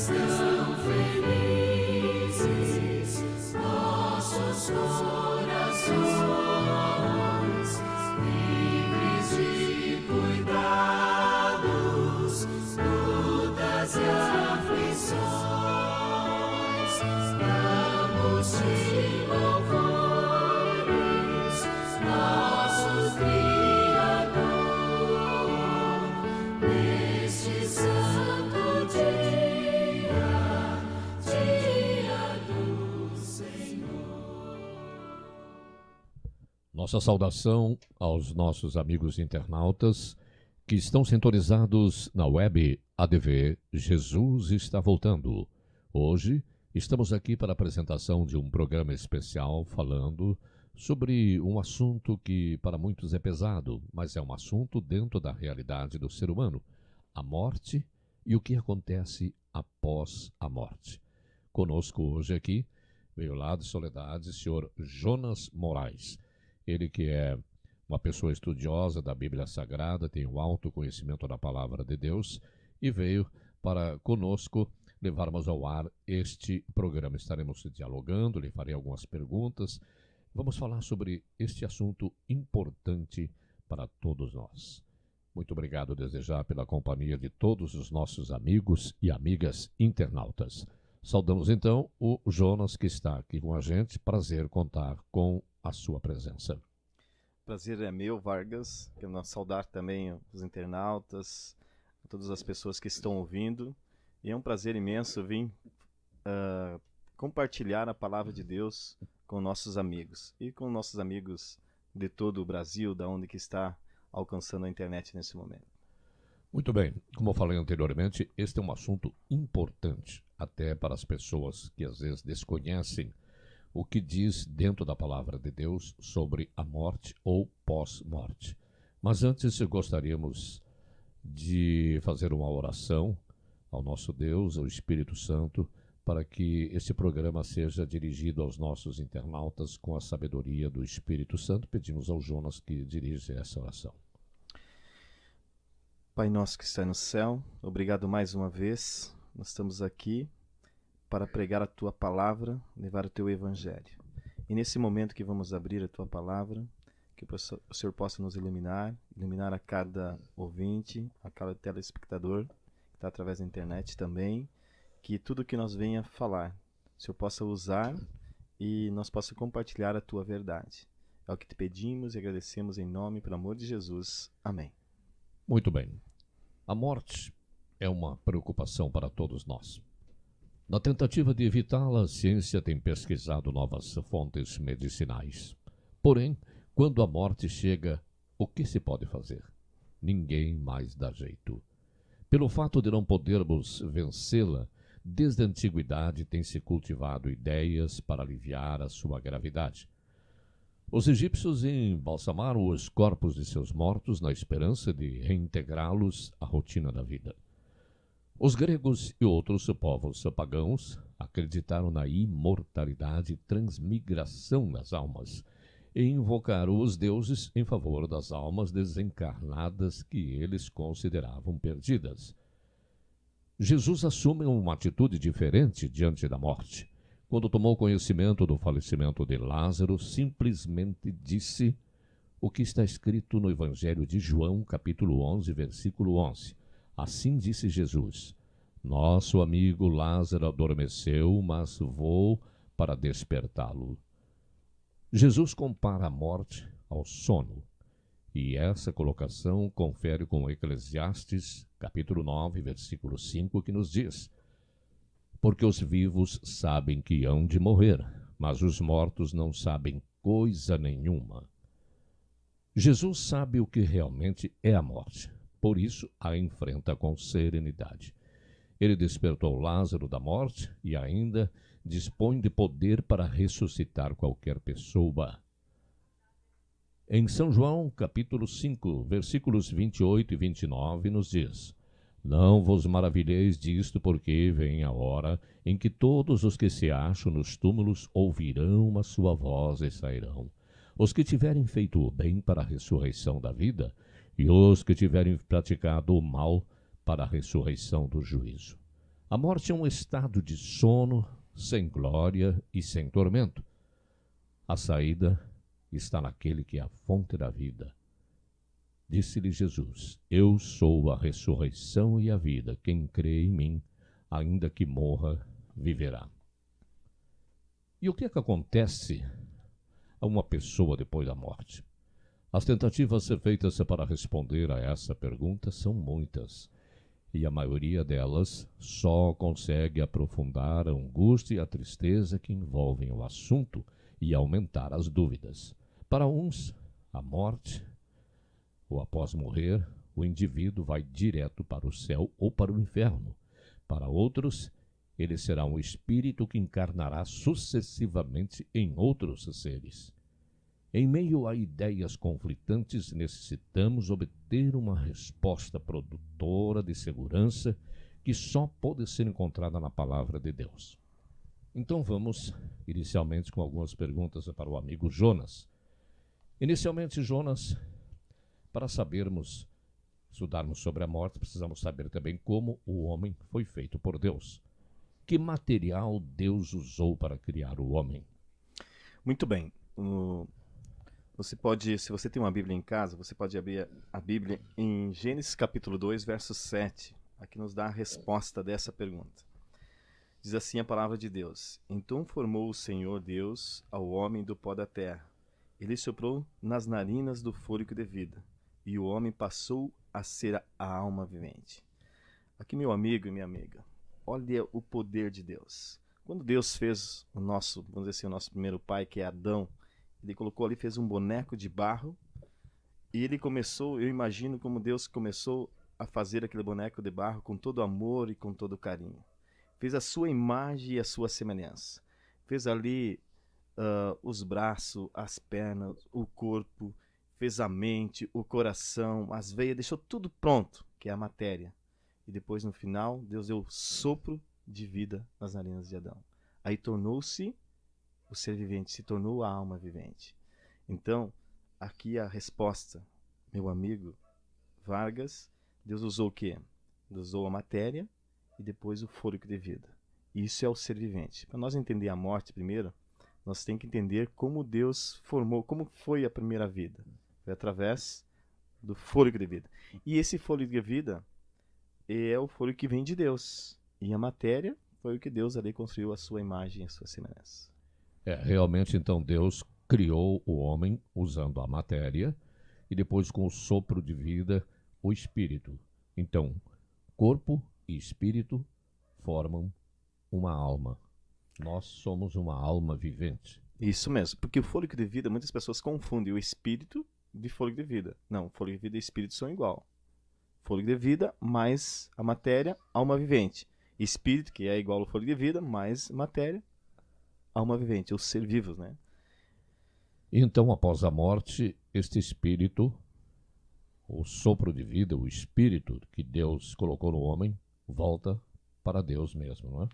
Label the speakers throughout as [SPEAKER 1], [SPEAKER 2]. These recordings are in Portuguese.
[SPEAKER 1] Estão felizes nossos corações, livres de cuidados, lutas e aflições, damos-te louvores, nosso Criador, neste santo dia, dia do Senhor.
[SPEAKER 2] Nossa saudação aos nossos amigos internautas que estão sintonizados na web ADV Jesus está voltando. Hoje estamos aqui para a apresentação de um programa especial falando sobre um assunto que para muitos é pesado, mas é um assunto dentro da realidade do ser humano, a morte e o que acontece após a morte. Conosco hoje aqui, veio lá de Soledade, o senhor Jonas Moraes. Ele que é uma pessoa estudiosa da Bíblia Sagrada, tem um alto conhecimento da Palavra de Deus e veio para conosco levarmos ao ar este programa. Estaremos dialogando, lhe farei algumas perguntas. Vamos falar sobre este assunto importante para todos nós. Muito obrigado desde já pela companhia de todos os nossos amigos e amigas internautas. Saudamos então o Jonas que está aqui com a gente. Prazer contar com a sua presença.
[SPEAKER 3] Prazer é meu, Vargas. Quero saudar também os internautas, todas as pessoas que estão ouvindo. E é um prazer imenso vir compartilhar a palavra de Deus com nossos amigos. E com nossos amigos de todo o Brasil, da onde que está alcançando a internet nesse momento.
[SPEAKER 2] Muito bem, como eu falei anteriormente, este é um assunto importante, até para as pessoas que às vezes desconhecem o que diz dentro da palavra de Deus sobre a morte ou pós-morte. Mas antes gostaríamos de fazer uma oração ao nosso Deus, ao Espírito Santo, para que este programa seja dirigido aos nossos internautas com a sabedoria do Espírito Santo. Pedimos ao Jonas que dirija essa oração.
[SPEAKER 3] Pai nosso que está no céu, obrigado mais uma vez. Nós estamos aqui para pregar a Tua Palavra, levar o Teu Evangelho. E nesse momento que vamos abrir a Tua Palavra, que o Senhor possa nos iluminar a cada ouvinte, a cada telespectador que está através da internet também, que tudo que nós venha falar, o Senhor possa usar e nós possa compartilhar a Tua verdade. É o que te pedimos e agradecemos em nome, pelo amor de Jesus. Amém.
[SPEAKER 2] Muito bem. A morte é uma preocupação para todos nós. Na tentativa de evitá-la, a ciência tem pesquisado novas fontes medicinais. Porém, quando a morte chega, o que se pode fazer? Ninguém mais dá jeito. Pelo fato de não podermos vencê-la, desde a antiguidade tem-se cultivado ideias para aliviar a sua gravidade. Os egípcios embalsamaram os corpos de seus mortos na esperança de reintegrá-los à rotina da vida. Os gregos e outros povos pagãos acreditaram na imortalidade e transmigração das almas e invocaram os deuses em favor das almas desencarnadas que eles consideravam perdidas. Jesus assume uma atitude diferente diante da morte. Quando tomou conhecimento do falecimento de Lázaro, simplesmente disse o que está escrito no Evangelho de João, capítulo 11, versículo 11. Assim disse Jesus: nosso amigo Lázaro adormeceu, mas vou para despertá-lo. Jesus compara a morte ao sono, e essa colocação confere com Eclesiastes, capítulo 9, versículo 5, que nos diz: porque os vivos sabem que hão de morrer, mas os mortos não sabem coisa nenhuma. Jesus sabe o que realmente é a morte. Por isso, a enfrenta com serenidade. Ele despertou Lázaro da morte e ainda dispõe de poder para ressuscitar qualquer pessoa. Em São João, capítulo 5, versículos 28 e 29, nos diz: não vos maravilheis disto, porque vem a hora em que todos os que se acham nos túmulos ouvirão a sua voz e sairão. Os que tiverem feito o bem para a ressurreição da vida, e os que tiverem praticado o mal para a ressurreição do juízo. A morte é um estado de sono, sem glória e sem tormento. A saída está naquele que é a fonte da vida. Disse-lhe Jesus: Eu sou a ressurreição e a vida. Quem crê em mim, ainda que morra, viverá. E o que é que acontece a uma pessoa depois da morte? As tentativas feitas para responder a essa pergunta são muitas, e a maioria delas só consegue aprofundar a angústia e a tristeza que envolvem o assunto e aumentar as dúvidas. Para uns, a morte, ou após morrer, o indivíduo vai direto para o céu ou para o inferno. Para outros, ele será um espírito que encarnará sucessivamente em outros seres. Em meio a ideias conflitantes, necessitamos obter uma resposta produtora de segurança que só pode ser encontrada na palavra de Deus. Então vamos, inicialmente, com algumas perguntas para o amigo Jonas. Inicialmente, Jonas, para estudarmos sobre a morte, precisamos saber também como o homem foi feito por Deus. Que material Deus usou para criar o homem?
[SPEAKER 3] Muito bem. Você pode, se você tem uma Bíblia em casa, você pode abrir a Bíblia em Gênesis capítulo 2, verso 7. Aqui nos dá a resposta dessa pergunta. Diz assim a palavra de Deus: Então formou o Senhor Deus ao homem do pó da terra. Ele soprou nas narinas do fôlego de vida, e o homem passou a ser a alma vivente. Aqui, meu amigo e minha amiga, olha o poder de Deus. Quando Deus fez o nosso, vamos dizer assim, o nosso primeiro pai, que é Adão, ele colocou ali, fez um boneco de barro, e ele começou, eu imagino como Deus começou a fazer aquele boneco de barro com todo amor e com todo carinho. Fez a sua imagem e a sua semelhança. Fez ali os braços, as pernas, o corpo, fez a mente, o coração, as veias, deixou tudo pronto, que é a matéria. E depois, no final, Deus deu sopro de vida nas narinas de Adão. Aí tornou-se o ser vivente, se tornou a alma vivente. Então, aqui a resposta, meu amigo Vargas, Deus usou o quê? Deus usou a matéria e depois o fôlego de vida. Isso é o ser vivente. Para nós entender a morte primeiro, nós temos que entender como Deus formou, como foi a primeira vida. Foi através do fôlego de vida. E esse fôlego de vida é o fôlego que vem de Deus. E a matéria foi o que Deus ali construiu a sua imagem e a sua semelhança.
[SPEAKER 2] Realmente, então, Deus criou o homem usando a matéria e depois, com o sopro de vida, o espírito. Então, corpo e espírito formam uma alma. Nós somos uma alma vivente.
[SPEAKER 3] Isso mesmo, porque o fôlego de vida, muitas pessoas confundem o espírito de fôlego de vida. Não, fôlego de vida e espírito são igual. Fôlego de vida mais a matéria, alma vivente. Espírito, que é igual ao fôlego de vida, mais matéria, alma vivente, os ser vivos, né?
[SPEAKER 2] Então, após a morte, este espírito, o sopro de vida, o espírito que Deus colocou no homem, volta para Deus mesmo, não é?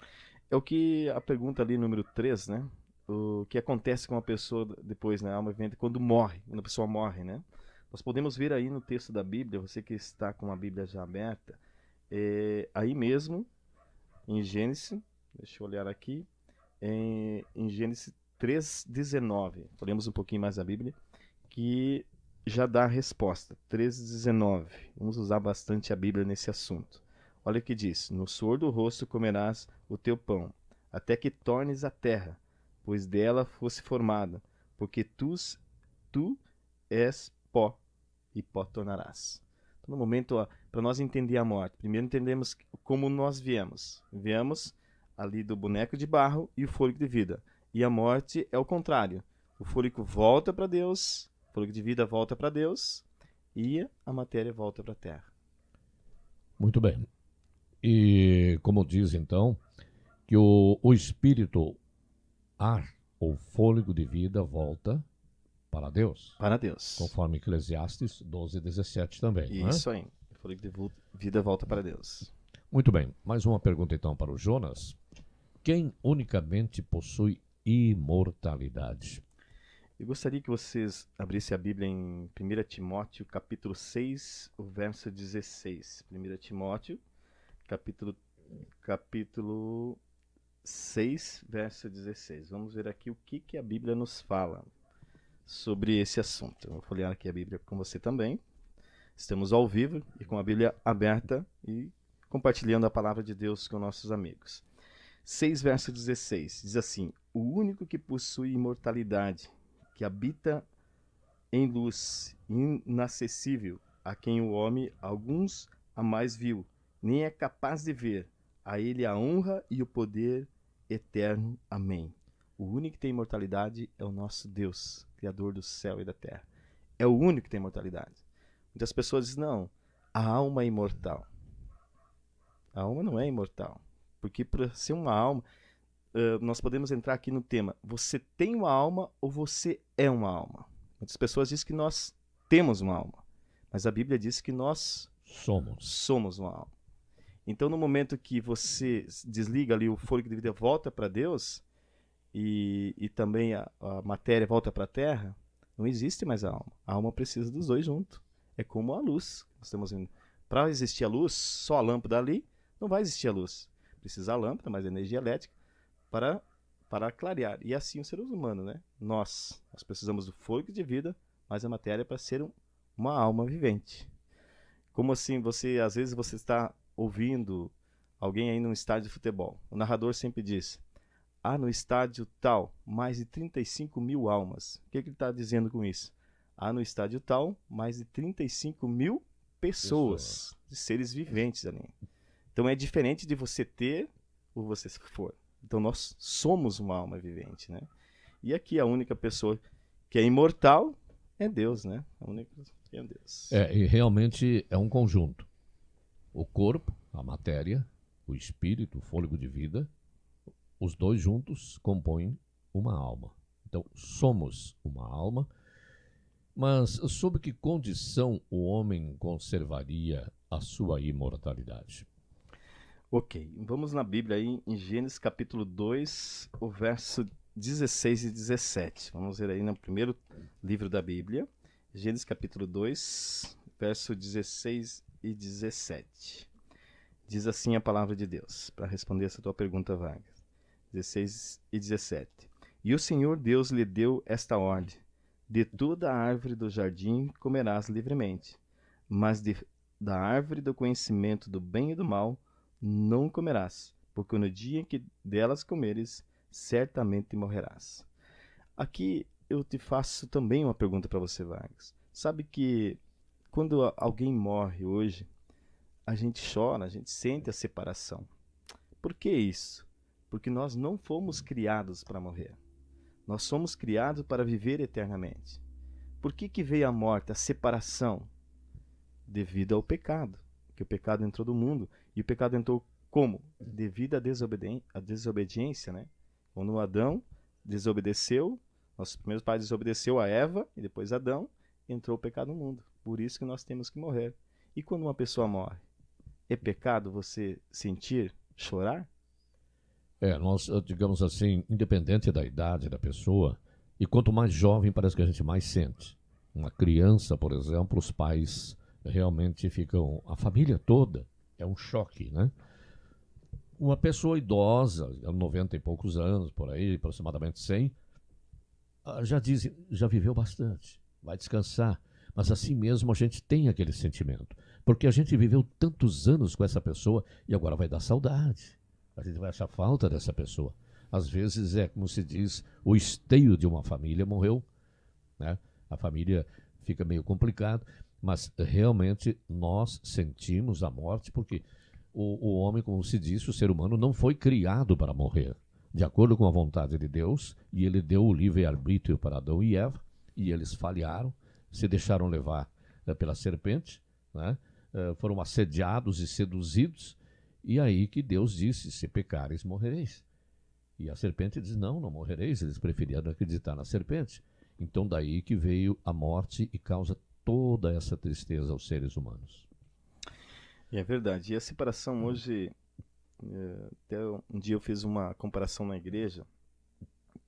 [SPEAKER 3] É o que a pergunta ali, número 3, né? O que acontece com a pessoa depois, né? Alma vivente, quando morre, quando a pessoa morre, né? Nós podemos ver aí no texto da Bíblia, você que está com a Bíblia já aberta, aí mesmo, em Gênesis, deixa eu olhar aqui, em Gênesis 3:19, falamos um pouquinho mais da Bíblia, que já dá a resposta. 3:19. Vamos usar bastante a Bíblia nesse assunto. Olha o que diz: No suor do rosto comerás o teu pão, até que tornes a terra, pois dela fosse formada, porque tu és pó, e pó tornarás. Então, no momento, para nós entender a morte, primeiro entendemos como nós viemos. Viemos ali do boneco de barro e o fôlego de vida. E a morte é o contrário. O fôlego volta para Deus, o fôlego de vida volta para Deus e a matéria volta para a terra.
[SPEAKER 2] Muito bem. E como diz então, que o espírito, ar ou fôlego de vida volta para Deus.
[SPEAKER 3] Para Deus.
[SPEAKER 2] Conforme Eclesiastes 12:17 também.
[SPEAKER 3] Isso aí. O fôlego de vida volta para Deus.
[SPEAKER 2] Muito bem. Mais uma pergunta então para o Jonas. Quem unicamente possui imortalidade?
[SPEAKER 3] Eu gostaria que vocês abrissem a Bíblia em 1 Timóteo, capítulo 6, o verso 16. 1 Timóteo, capítulo capítulo 6, verso 16. Vamos ver aqui o que a Bíblia nos fala sobre esse assunto. Eu vou folhear aqui a Bíblia com você também. Estamos ao vivo e com a Bíblia aberta e compartilhando a palavra de Deus com nossos amigos. 6, verso 16, diz assim: o único que possui imortalidade, que habita em luz inacessível, a quem o homem alguns a mais viu, nem é capaz de ver, a ele a honra e o poder eterno. Amém. O único que tem imortalidade é o nosso Deus, Criador do céu e da terra. É o único que tem imortalidade. Muitas pessoas dizem, não, a alma é imortal. A alma não é imortal. Porque para ser uma alma, nós podemos entrar aqui no tema, você tem uma alma ou você é uma alma? Muitas pessoas dizem que nós temos uma alma, mas a Bíblia diz que nós somos uma alma. Então, no momento que você desliga ali o fôlego de vida, volta para Deus, e também a matéria volta para a terra, não existe mais a alma. A alma precisa dos dois juntos. É como a luz. Para existir a luz, só a lâmpada ali, não vai existir a luz. Precisa a lâmpada, mais energia elétrica, para clarear. E assim o ser humano, né? Nós precisamos do fôlego de vida, mas a matéria para ser uma alma vivente. Como assim, às vezes você está ouvindo alguém aí num estádio de futebol. O narrador sempre diz, no estádio tal, mais de 35 mil almas. O que ele está dizendo com isso? No estádio tal, mais de 35 mil pessoas, de seres viventes ali. Então é diferente de você ter ou você for. Então nós somos uma alma vivente, né? E aqui a única pessoa que é imortal é Deus, né? A única é Deus.
[SPEAKER 2] E realmente é um conjunto. O corpo, a matéria, o espírito, o fôlego de vida, os dois juntos compõem uma alma. Então somos uma alma, mas sob que condição o homem conservaria a sua imortalidade?
[SPEAKER 3] Ok, vamos na Bíblia aí em Gênesis capítulo 2, o verso 16 e 17. Vamos ver aí no primeiro livro da Bíblia, Gênesis capítulo 2, verso 16 e 17. Diz assim a palavra de Deus, para responder essa tua pergunta, Vargas. 16 e 17. E o Senhor Deus lhe deu esta ordem: de toda a árvore do jardim comerás livremente, mas da árvore do conhecimento do bem e do mal não comerás, porque no dia em que delas comeres, certamente morrerás. Aqui eu te faço também uma pergunta para você, Vargas. Sabe que quando alguém morre hoje, a gente chora, a gente sente a separação. Por que isso? Porque nós não fomos criados para morrer. Nós somos criados para viver eternamente. Por que veio a morte, a separação? Devido ao pecado. Que o pecado entrou no mundo. E o pecado entrou como? Devido à desobediência, né? Quando Adão desobedeceu, nossos primeiros pais desobedeceu a Eva e depois Adão, entrou o pecado no mundo. Por isso que nós temos que morrer. E quando uma pessoa morre? É pecado você sentir, chorar?
[SPEAKER 2] Nós, digamos assim, independente da idade da pessoa, e quanto mais jovem parece que a gente mais sente. Uma criança, por exemplo, os pais realmente ficam, a família toda, é um choque, né? Uma pessoa idosa, 90 e poucos anos, por aí, aproximadamente 100, já viveu bastante, vai descansar. Mas assim mesmo a gente tem aquele sentimento, porque a gente viveu tantos anos com essa pessoa e agora vai dar saudade. A gente vai achar falta dessa pessoa. Às vezes é, como se diz, o esteio de uma família morreu, né? A família fica meio complicado, mas realmente nós sentimos a morte porque o homem, como se disse, o ser humano não foi criado para morrer. De acordo com a vontade de Deus, e ele deu o livre-arbítrio para Adão e Eva, e eles falharam, se deixaram levar pela serpente, né? Foram assediados e seduzidos, e aí que Deus disse, se pecareis, morrereis. E a serpente diz, não morrereis, eles preferiram acreditar na serpente. Então daí que veio a morte e causa toda essa tristeza aos seres humanos.
[SPEAKER 3] É verdade, e a separação hoje, até um dia eu fiz uma comparação na igreja,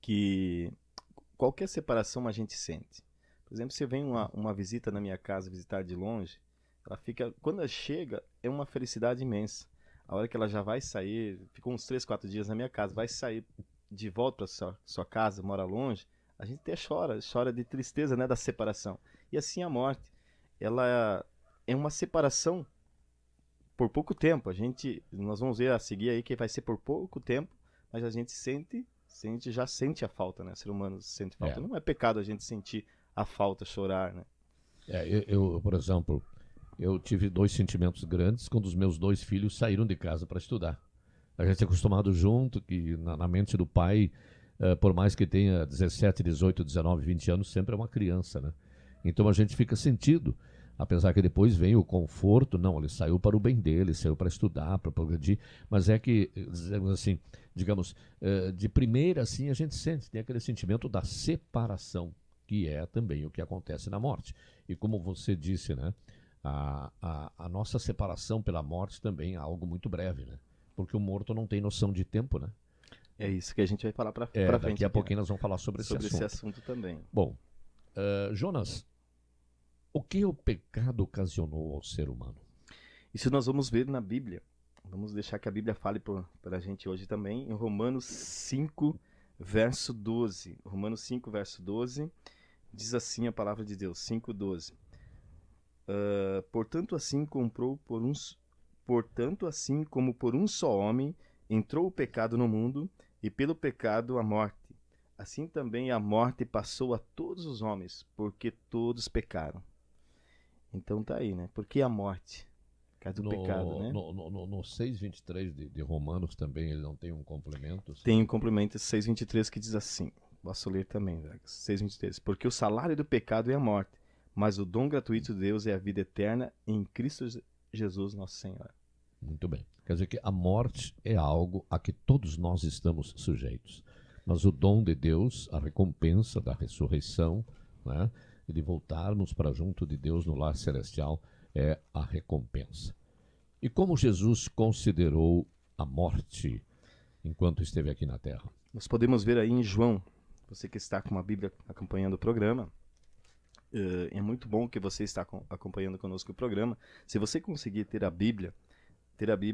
[SPEAKER 3] que qualquer separação a gente sente. Por exemplo, se vem uma visita na minha casa, visitar de longe, ela fica, quando ela chega, é uma felicidade imensa. a hora que ela já vai sair, ficou uns 3, 4 dias na minha casa, vai sair de volta para sua casa, mora longe, a gente até chora de tristeza, né, da separação. E assim a morte, ela é uma separação por pouco tempo. Nós vamos ver a seguir aí que vai ser por pouco tempo, mas a gente já sente a falta, né? O ser humano sente falta.
[SPEAKER 2] É.
[SPEAKER 3] Não é pecado a gente sentir a falta, chorar, né?
[SPEAKER 2] Por exemplo, eu tive 2 sentimentos grandes quando os meus 2 filhos saíram de casa para estudar. A gente é acostumado junto que na mente do pai, por mais que tenha 17, 18, 19, 20 anos, sempre é uma criança, né? Então a gente fica sentido, apesar que depois vem o conforto. Não, ele saiu para o bem dele, saiu para estudar, para progredir, mas é que, digamos, de primeira assim a gente sente, tem aquele sentimento da separação, que é também o que acontece na morte. E como você disse, né, a nossa separação pela morte também é algo muito breve, né? Porque o morto não tem noção de tempo, né?
[SPEAKER 3] É isso que a gente vai falar para frente.
[SPEAKER 2] Daqui a
[SPEAKER 3] aqui,
[SPEAKER 2] pouquinho
[SPEAKER 3] né?
[SPEAKER 2] nós vamos falar sobre
[SPEAKER 3] Esse assunto também.
[SPEAKER 2] Bom, Jonas, o que o pecado ocasionou ao ser humano?
[SPEAKER 3] Isso nós vamos ver na Bíblia. Vamos deixar que a Bíblia fale para a gente hoje também, em Romanos 5, verso 12. Romanos 5, verso 12, diz assim a palavra de Deus, 5, 12. Portanto, assim como por um só homem entrou o pecado no mundo, e pelo pecado a morte. Assim também a morte passou a todos os homens, porque todos pecaram. Então tá aí, né? Por que a morte? Por causa do pecado, né?
[SPEAKER 2] No 6,23 de Romanos também ele não tem um complemento?
[SPEAKER 3] Tem um complemento 6,23 que diz assim. Posso ler também, 6,23. Porque o salário do pecado é a morte, mas o dom gratuito de Deus é a vida eterna em Cristo Jesus, nosso Senhor.
[SPEAKER 2] Muito bem. Quer dizer que a morte é algo a que todos nós estamos sujeitos. Mas o dom de Deus, a recompensa da ressurreição, né, e de voltarmos para junto de Deus no lar celestial, é a recompensa. E como Jesus considerou a morte enquanto esteve aqui na Terra?
[SPEAKER 3] Nós podemos ver aí em João, você que está com uma Bíblia acompanhando o programa, é muito bom que você está acompanhando conosco o programa. Se você conseguir ter a Bíblia,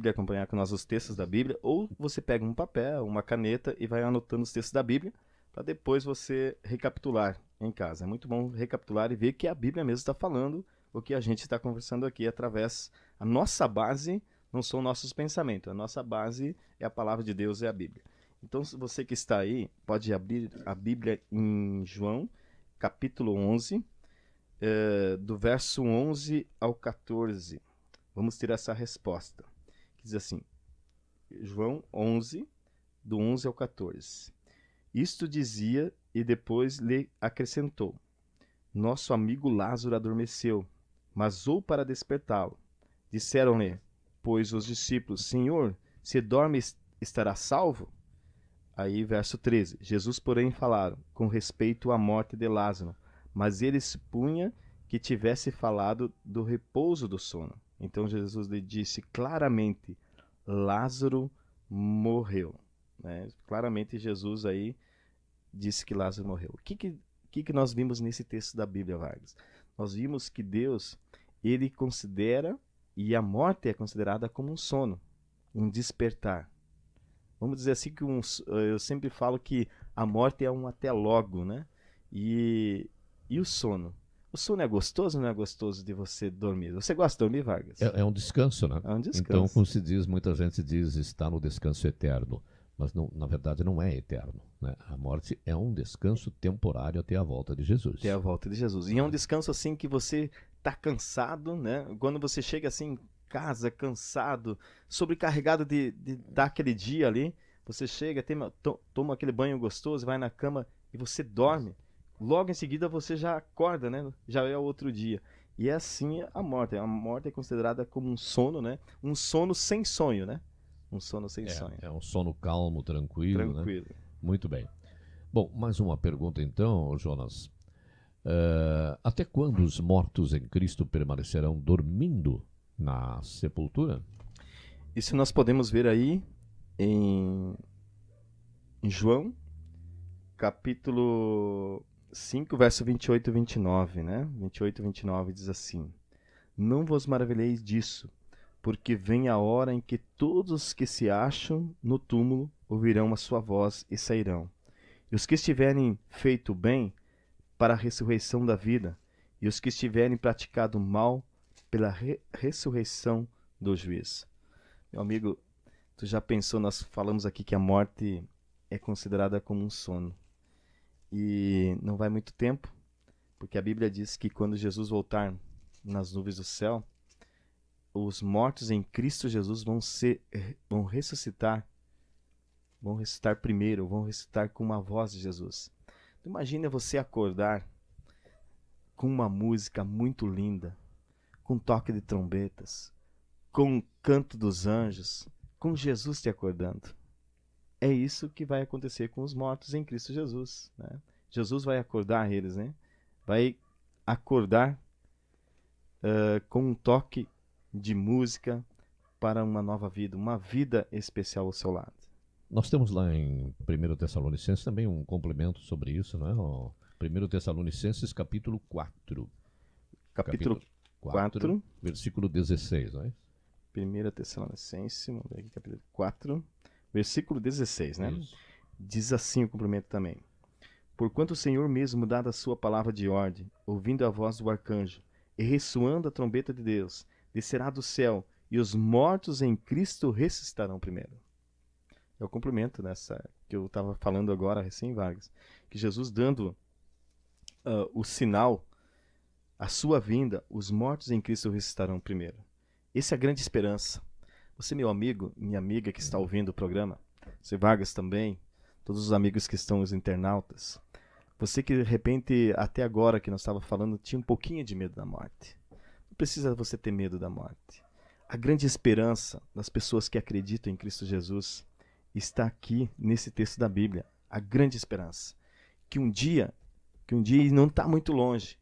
[SPEAKER 3] acompanhar com nós os textos da Bíblia, ou você pega um papel, uma caneta e vai anotando os textos da Bíblia, para depois você recapitular em casa. É muito bom recapitular e ver que a Bíblia mesmo está falando o que a gente está conversando aqui através... A nossa base não são nossos pensamentos, a nossa base é a palavra de Deus, é a Bíblia. Então, se você que está aí, pode abrir a Bíblia em João, capítulo 11, do verso 11 ao 14. Vamos ter essa resposta. Que diz assim, João 11, do 11 ao 14. Isto dizia e depois lhe acrescentou: Nosso amigo Lázaro adormeceu, mas ou para despertá-lo. Disseram-lhe, pois, os discípulos: Senhor, se dorme, estará salvo? Aí, verso 13. Jesus, porém, falaram com respeito à morte de Lázaro, mas ele supunha que tivesse falado do repouso do sono. Então Jesus lhe disse claramente: Lázaro morreu. Né? Claramente Jesus aí disse que Lázaro morreu. O que nós vimos nesse texto da Bíblia, Vargas? Nós vimos que Deus, ele considera, e a morte é considerada como um sono, um despertar. Vamos dizer assim que eu sempre falo que a morte é um até logo, né? E o sono? O sono é gostoso ou não é gostoso de você dormir? Você gosta de dormir, Vargas?
[SPEAKER 2] É um descanso, né?
[SPEAKER 3] É um descanso.
[SPEAKER 2] Então, como se diz, muita gente diz, está no descanso eterno. Mas não, na verdade não é eterno, né? A morte é um descanso temporário até a volta de Jesus.
[SPEAKER 3] Até a volta de Jesus. E é um descanso assim que você está cansado, né? Quando você chega assim em casa, cansado, sobrecarregado de dar aquele dia ali, você chega, toma aquele banho gostoso, vai na cama e você dorme. Logo em seguida você já acorda, né? Já é outro dia. E é assim a morte. A morte é considerada como um sono, né? Um sono sem sonho, né? Um sono sem sonho.
[SPEAKER 2] É um sono calmo, tranquilo,
[SPEAKER 3] Tranquilo.
[SPEAKER 2] né? Muito bem. Bom, mais uma pergunta então, Jonas. Até quando os mortos em Cristo permanecerão dormindo na sepultura?
[SPEAKER 3] Isso nós podemos ver aí em João, capítulo 5, verso 28 e 29, né? 28 e 29 diz assim: Não vos maravilheis disso, porque vem a hora em que todos os que se acham no túmulo ouvirão a sua voz e sairão. E os que estiverem feito bem para a ressurreição da vida, e os que estiverem praticado mal pela ressurreição do juízo. Meu amigo, tu já pensou, nós falamos aqui que a morte é considerada como um sono. E não vai muito tempo, porque a Bíblia diz que quando Jesus voltar nas nuvens do céu, os mortos em Cristo Jesus vão ressuscitar primeiro, vão ressuscitar com uma voz de Jesus. Imagina você acordar com uma música muito linda, com toque de trombetas, com o canto dos anjos, com Jesus te acordando. É isso que vai acontecer com os mortos em Cristo Jesus, né? Jesus vai acordar eles, né? Vai acordar com um toque de música para uma nova vida, uma vida especial ao seu lado.
[SPEAKER 2] Nós temos lá em 1 Tessalonicenses também um complemento sobre isso, não é? 1 Tessalonicenses capítulo 4.
[SPEAKER 3] Capítulo 4,
[SPEAKER 2] versículo 16, não é?
[SPEAKER 3] 1 Tessalonicenses, vamos ver aqui, capítulo 4, versículo 16, né?
[SPEAKER 2] Isso.
[SPEAKER 3] Diz assim o complemento também. Porquanto o Senhor mesmo, dada a sua palavra de ordem, ouvindo a voz do arcanjo, e ressoando a trombeta de Deus, descerá do céu, e os mortos em Cristo ressuscitarão primeiro. É o complemento nessa que eu estava falando agora, recém, Vargas, que Jesus dando o sinal, a sua vinda, os mortos em Cristo ressuscitarão primeiro. Essa é a grande esperança. Você, meu amigo, minha amiga que está ouvindo o programa, você, Vargas, também, todos os amigos que estão, os internautas, você que de repente, até agora que nós estávamos falando, tinha um pouquinho de medo da morte. Não precisa você ter medo da morte. A grande esperança das pessoas que acreditam em Cristo Jesus está aqui nesse texto da Bíblia. A grande esperança. Que um dia, e não está muito longe,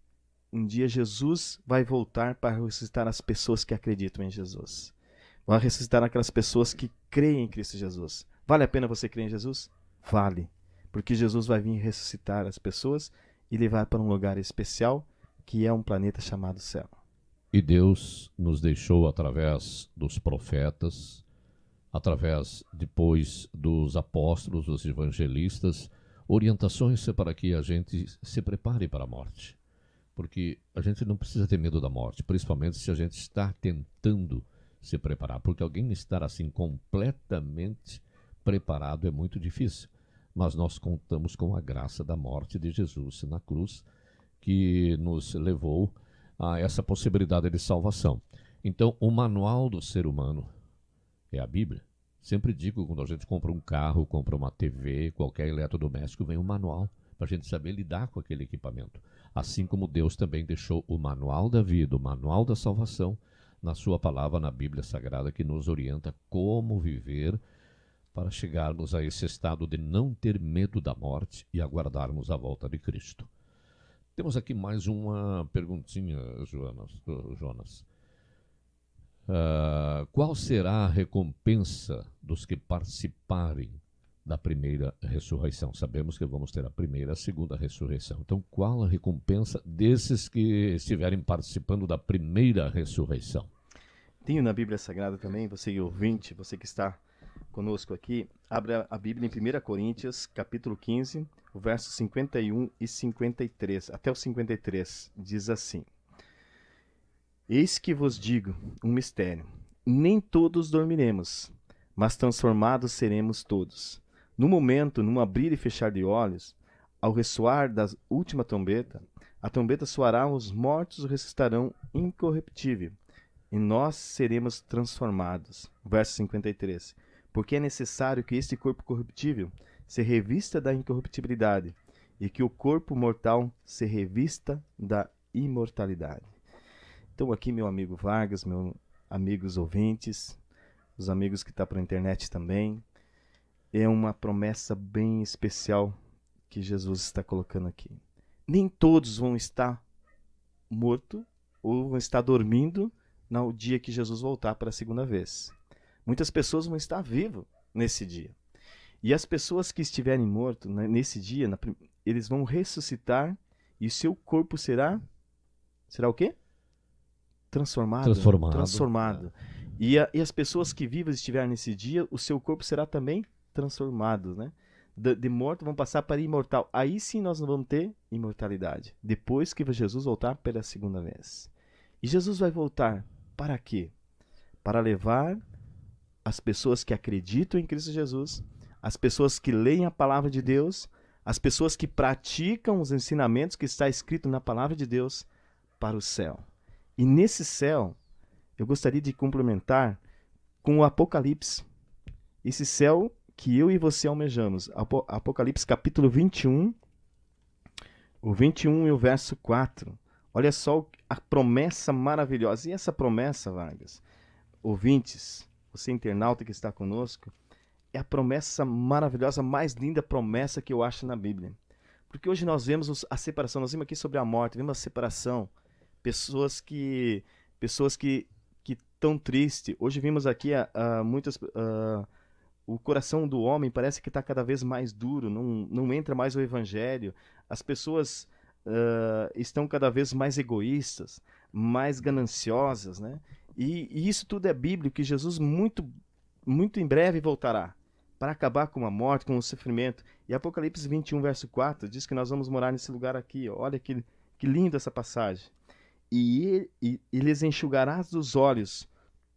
[SPEAKER 3] um dia Jesus vai voltar para ressuscitar as pessoas que acreditam em Jesus. Vai ressuscitar aquelas pessoas que creem em Cristo Jesus. Vale a pena você crer em Jesus? Vale. Porque Jesus vai vir ressuscitar as pessoas e levar para um lugar especial, que é um planeta chamado céu.
[SPEAKER 2] E Deus nos deixou através dos profetas, através depois dos apóstolos, dos evangelistas, orientações para que a gente se prepare para a morte. Porque a gente não precisa ter medo da morte, principalmente se a gente está tentando se preparar. Porque alguém estar assim completamente preparado é muito difícil. Mas nós contamos com a graça da morte de Jesus na cruz, que nos levou a essa possibilidade de salvação. Então, o manual do ser humano é a Bíblia. Sempre digo, quando a gente compra um carro, compra uma TV, qualquer eletrodoméstico, vem um manual para a gente saber lidar com aquele equipamento. Assim como Deus também deixou o manual da vida, o manual da salvação, na sua palavra, na Bíblia Sagrada, que nos orienta como viver para chegarmos a esse estado de não ter medo da morte e aguardarmos a volta de Cristo. Temos aqui mais uma perguntinha, Jonas. Qual será a recompensa dos que participarem da primeira ressurreição? Sabemos que vamos ter a primeira e a segunda ressurreição. Então, qual a recompensa desses que estiverem participando da primeira ressurreição?
[SPEAKER 3] Tenho na Bíblia Sagrada também, você ouvinte, você que está conosco aqui, abre a Bíblia em 1 Coríntios, capítulo 15, o verso 51 e 53, até o 53, diz assim: Eis que vos digo um mistério, nem todos dormiremos, mas transformados seremos todos. No momento, num abrir e fechar de olhos, ao ressoar da última trombeta, a trombeta soará, os mortos ressuscitarão incorruptível, e nós seremos transformados. Verso 53. Porque é necessário que este corpo corruptível se revista da incorruptibilidade, e que o corpo mortal se revista da imortalidade. Então aqui, meu amigo Vargas, meus amigos ouvintes, os amigos que estão pela internet também, é uma promessa bem especial que Jesus está colocando aqui. Nem todos vão estar mortos ou vão estar dormindo no dia que Jesus voltar para a segunda vez. Muitas pessoas vão estar vivas nesse dia. E as pessoas que estiverem mortas nesse dia, eles vão ressuscitar e o seu corpo será o quê? Transformado.
[SPEAKER 2] Transformado.
[SPEAKER 3] E as pessoas que vivas estiverem nesse dia, o seu corpo será também transformado, né? De morto vão passar para imortal. Aí sim nós não vamos ter imortalidade. Depois que Jesus voltar pela segunda vez. E Jesus vai voltar para quê? Para levar as pessoas que acreditam em Cristo Jesus, as pessoas que leem a palavra de Deus, as pessoas que praticam os ensinamentos que está escrito na palavra de Deus para o céu. E nesse céu, eu gostaria de complementar com o Apocalipse. Esse céu que eu e você almejamos. Apocalipse capítulo 21, o 21 e o verso 4. Olha só a promessa maravilhosa. E essa promessa, Vargas, ouvintes, você internauta que está conosco, é a promessa maravilhosa, mais linda promessa que eu acho na Bíblia. Porque hoje nós vemos a separação, nós vimos aqui sobre a morte, vemos a separação, pessoas que estão tristes. Hoje vimos aqui o coração do homem parece que está cada vez mais duro, não entra mais o evangelho, as pessoas estão cada vez mais egoístas, mais gananciosas, né? E isso tudo é bíblico, que Jesus muito em breve voltará para acabar com a morte, com o sofrimento. E Apocalipse 21, verso 4, diz que nós vamos morar nesse lugar aqui. Ó. Olha que linda essa passagem. E lhes enxugará dos olhos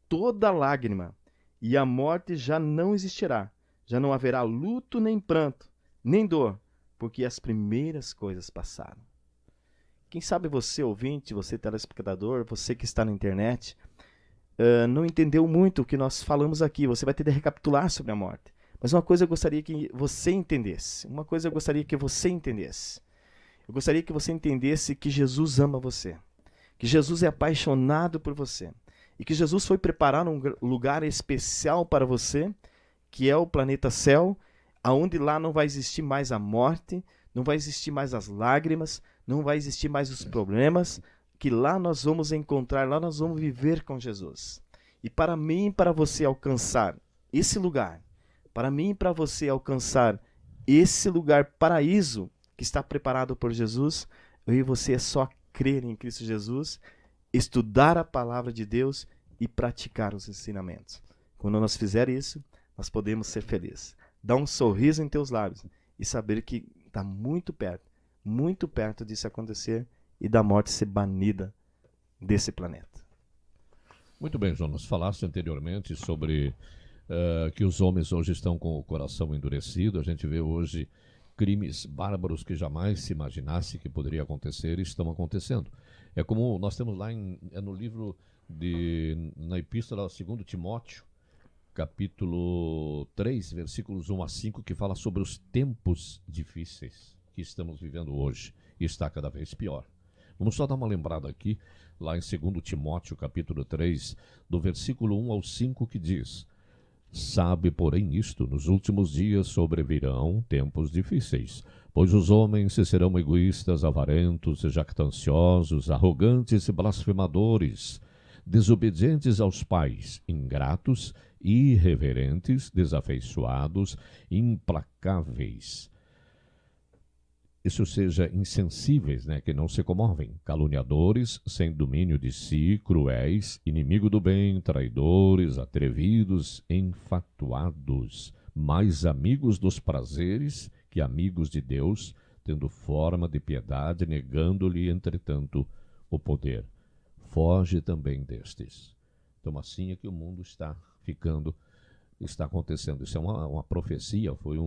[SPEAKER 3] toda lágrima, e a morte já não existirá. Já não haverá luto, nem pranto, nem dor, porque as primeiras coisas passaram. Quem sabe você, ouvinte, você telespectador, você que está na internet, não entendeu muito o que nós falamos aqui. Você vai ter de recapitular sobre a morte. Mas uma coisa eu gostaria que você entendesse. Eu gostaria que você entendesse que Jesus ama você. Que Jesus é apaixonado por você. E que Jesus foi preparar um lugar especial para você, que é o planeta céu, aonde lá não vai existir mais a morte, não vai existir mais as lágrimas, não vai existir mais os problemas, que lá nós vamos encontrar, lá nós vamos viver com Jesus. E para mim e para você alcançar esse lugar, para mim e para você alcançar esse lugar paraíso que está preparado por Jesus, eu e você é só crer em Cristo Jesus, estudar a palavra de Deus e praticar os ensinamentos. Quando nós fizermos isso, nós podemos ser felizes. Dá um sorriso em teus lábios e saber que está muito perto disso acontecer e da morte ser banida desse planeta.
[SPEAKER 2] Muito bem, Jonas. Falaste anteriormente sobre que os homens hoje estão com o coração endurecido. A gente vê hoje crimes bárbaros que jamais se imaginasse que poderia acontecer e estão acontecendo. É como nós temos lá no livro, na epístola 2 Timóteo, capítulo 3, versículos 1 a 5, que fala sobre os tempos difíceis que estamos vivendo hoje e está cada vez pior. Vamos só dar uma lembrada aqui, lá em 2 Timóteo, capítulo 3, do versículo 1 ao 5, que diz: Sabe, porém, isto, nos últimos dias sobrevirão tempos difíceis, pois os homens serão egoístas, avarentos, jactanciosos, arrogantes e blasfemadores, desobedientes aos pais, ingratos, irreverentes, desafeiçoados, implacáveis. Isso seja, insensíveis, que não se comovem, caluniadores, sem domínio de si, cruéis, inimigo do bem, traidores, atrevidos, enfatuados, mais amigos dos prazeres que amigos de Deus, tendo forma de piedade, negando-lhe, entretanto, o poder. Foge também destes. Então, assim é que o mundo está acontecendo. Isso é uma profecia, foi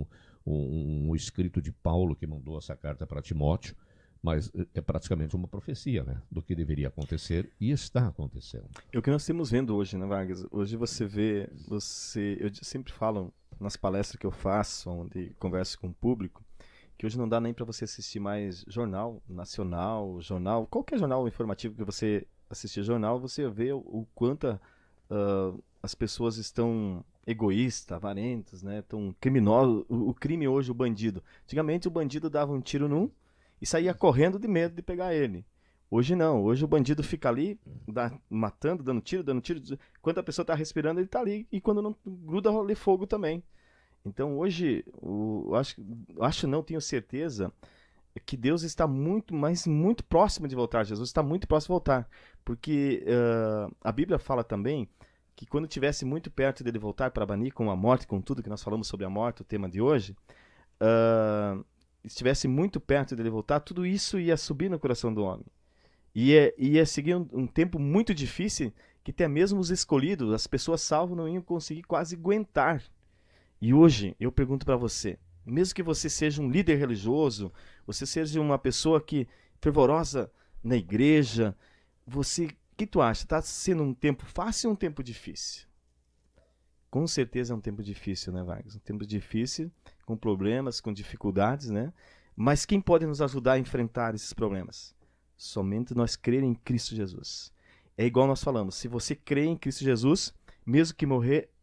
[SPEAKER 2] um escrito de Paulo que mandou essa carta para Timóteo, mas é praticamente uma profecia, do que deveria acontecer e está acontecendo.
[SPEAKER 3] É o que nós estamos vendo hoje, né, Vargas? Hoje você vê, eu sempre falo nas palestras que eu faço, onde converso com o público, que hoje não dá nem para você assistir mais jornal nacional, qualquer jornal informativo que você assistir jornal, você vê o quanto as pessoas estão egoístas, avarentas, tão criminosos. O crime hoje, o bandido. Antigamente o bandido dava um tiro num e saía correndo de medo de pegar ele. Hoje não, hoje o bandido fica ali, matando, dando tiro. Quando a pessoa está respirando, ele está ali, e quando não gruda, rola fogo também. Então hoje, tenho certeza que Deus está muito próximo de voltar. Jesus está muito próximo de voltar. Porque a Bíblia fala também que quando estivesse muito perto dele voltar para Bani, com a morte, com tudo que nós falamos sobre a morte, o tema de hoje, estivesse muito perto dele voltar, tudo isso ia subir no coração do homem. Ia seguir um tempo muito difícil, que até mesmo os escolhidos, as pessoas salvas, não iam conseguir quase aguentar. E hoje, eu pergunto para você, mesmo que você seja um líder religioso, você seja uma pessoa que fervorosa na igreja, o que tu acha? Está sendo um tempo fácil ou um tempo difícil? Com certeza é um tempo difícil, né, Vargas? Um tempo difícil, com problemas, com dificuldades, né? Mas quem pode nos ajudar a enfrentar esses problemas? Somente nós crer em Cristo Jesus. É igual nós falamos, se você crê em Cristo Jesus, mesmo que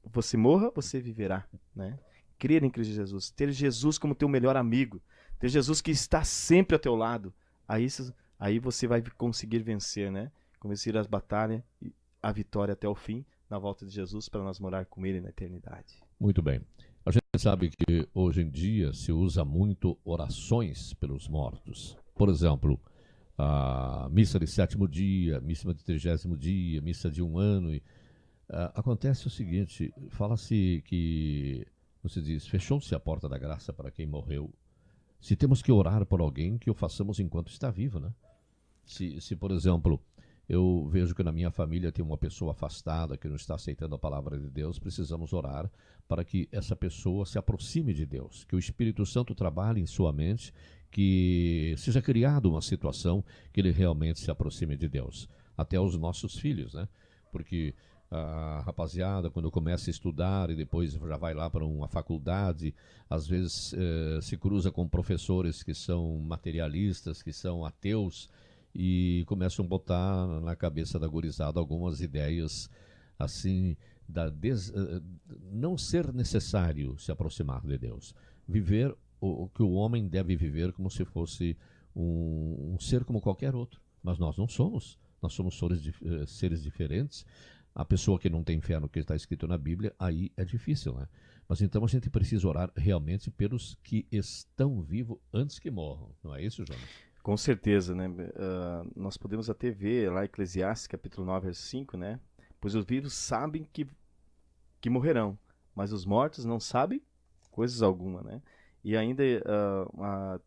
[SPEAKER 3] você morra, você viverá, né? Crer em Cristo Jesus, ter Jesus como teu melhor amigo, ter Jesus que está sempre ao teu lado, aí você vai conseguir vencer, né? Vencer as batalhas e a vitória até o fim, na volta de Jesus, para nós morar com Ele na eternidade.
[SPEAKER 2] Muito bem. A gente sabe que hoje em dia se usa muito orações pelos mortos. Por exemplo, a missa de 7º dia, missa de 30º dia, missa de 1 ano. Acontece o seguinte, fala-se que, você diz, fechou-se a porta da graça para quem morreu. Se temos que orar por alguém, que o façamos enquanto está vivo, né? Se por exemplo, eu vejo que na minha família tem uma pessoa afastada que não está aceitando a palavra de Deus, precisamos orar para que essa pessoa se aproxime de Deus, que o Espírito Santo trabalhe em sua mente, que seja criada uma situação que ele realmente se aproxime de Deus. Até os nossos filhos, né? Porque a rapaziada, quando começa a estudar e depois já vai lá para uma faculdade, às vezes se cruza com professores que são materialistas, que são ateus, e começam a botar na cabeça da gurizada algumas ideias assim, não ser necessário se aproximar de Deus. Viver o que o homem deve viver como se fosse um ser como qualquer outro. Mas nós não somos. Nós somos seres diferentes. A pessoa que não tem fé no que está escrito na Bíblia, aí é difícil, né? Mas então a gente precisa orar realmente pelos que estão vivos antes que morram. Não é isso, Jonas?
[SPEAKER 3] Com certeza, né? Nós podemos até ver lá Eclesiastes, capítulo 9, verso 5, né? Pois os vivos sabem que morrerão, mas os mortos não sabem coisas alguma, né? E ainda